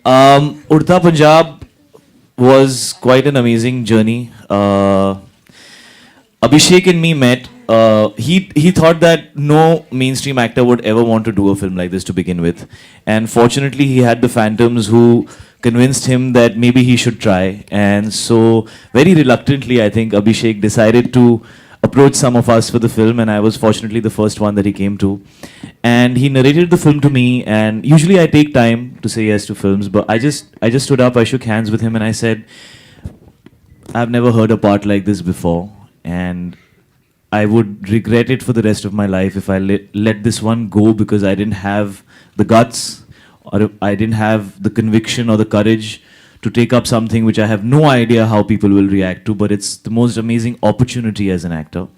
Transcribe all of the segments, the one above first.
Udta Punjab was quite an amazing journey. Abhishek and me met. He thought that no mainstream actor would ever want to do a film like this to begin with, and fortunately he had the Phantoms who convinced him that maybe he should try. And so very reluctantly, I think Abhishek decided to approach some of us for the film, and I was fortunately the first one that he came to. And he narrated the film to me, and usually I take time to say yes to films, but I just stood up, I shook hands with him, and I said, I've never heard a part like this before, and I would regret it for the rest of my life if I let this one go, because I didn't have the guts, or if I didn't have the conviction or the courage to take up something which I have no idea how people will react to, but it's the most amazing opportunity as an actor.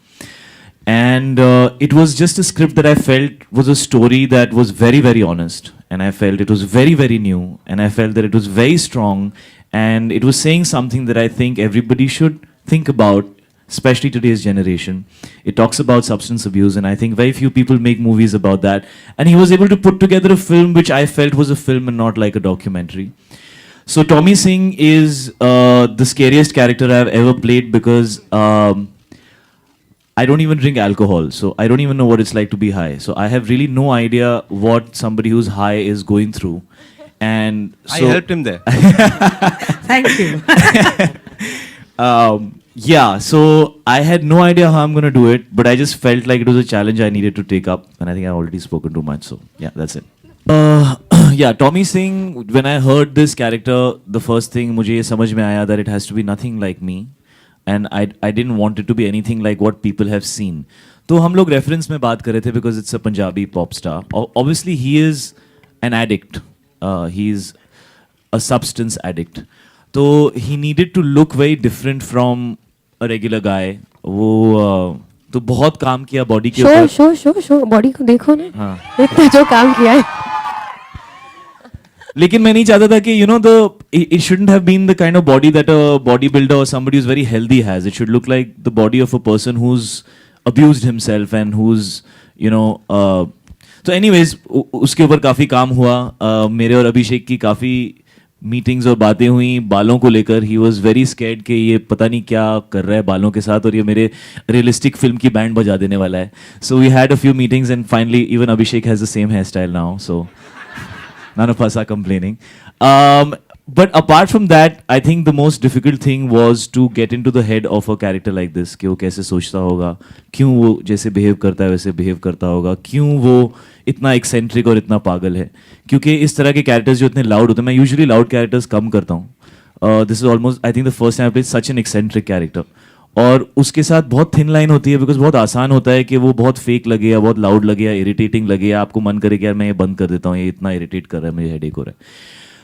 And it was just a script that I felt was a story that was very, very honest. And I felt it was very, very new. And I felt that it was very strong. And it was saying something that I think everybody should think about, especially today's generation. It talks about substance abuse, and I think very few people make movies about that. And he was able to put together a film which I felt was a film and not like a documentary. So Tommy Singh is the scariest character I've ever played, because I don't even drink alcohol, so I don't even know what it's like to be high. So I have really no idea what somebody who's high is going through. And so I helped him there. Thank you. Yeah, so I had no idea how I'm going to do it, but I just felt like it was a challenge I needed to take up. And I think I've already spoken too much, so yeah, that's it. Yeah, Tommy Singh, when I heard this character, the first thing मुझे ये समझ में आया that it has to be nothing like me, and I didn't want it to be anything like what people have seen. तो हम लोग reference में बात कर रहे थे because it's a Punjabi pop star. Obviously, he is an addict. He's a substance addict. तो he needed to look very different from a regular guy. वो तो बहुत काम किया बॉडी के ऊपर. शो बॉडी को देखो ना. हाँ. इतना जो काम किया है. लेकिन मैं नहीं चाहता था कि it shouldn't have been the kind of body that a bodybuilder or somebody who's very healthy has. It should look like the body of a person who's abused himself and who's so anyways उसके ऊपर काफी काम हुआ. मेरे और अभिषेक की काफी meetings और बातें हुई बालों को लेकर. ही वॉज वेरी स्कैर्ड कि ये पता नहीं क्या कर रहा है बालों के साथ, और ये मेरे रियलिस्टिक फिल्म की बैंड बजा देने वाला है. So we had a few meetings, and finally even Abhishek has the same hairstyle now, so none of us are complaining. But apart from that, I think the most difficult thing was to get into the head of a character like this. कि वो कैसे सोचता होगा, क्यों वो जैसे behave करता है वैसे बिहेव करता होगा, क्यों वो इतना एक्सेंट्रिक और इतना पागल है. क्योंकि इस तरह के कैरेक्टर्स जो इतने लाउड होते हैं, मैं यूजुअली लाउड कैरेक्टर्स कम करता हूँ. This is almost I think the first time I played such an eccentric character. और उसके साथ बहुत थिन लाइन होती है, बिकॉज बहुत आसान होता है कि वो बहुत फेक लगे या बहुत लाउड लगे या इरिटेटिंग लगे या आपको मन करे कि यार मैं ये बंद कर देता हूँ, ये इतना इरिटेट कर रहा है, मुझे हेडेक हो रहा है.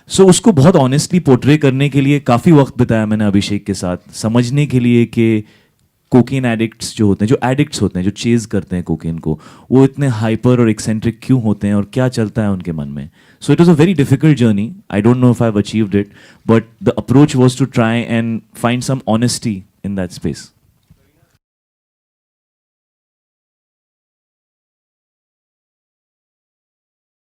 सो उसको बहुत ऑनेस्टली पोर्ट्रे करने के लिए काफ़ी वक्त बिताया मैंने अभिषेक के साथ, समझने के लिए कि कोकेन एडिक्ट्स जो होते हैं, जो एडिक्ट्स होते हैं, जो चेज करते हैं कोकेन को, वो इतने हाइपर और एक्सेंट्रिक क्यों होते हैं और क्या चलता है उनके मन में. So it was a very difficult journey. I don't know if I have achieved it, but the approach was to try and find some honesty in that space.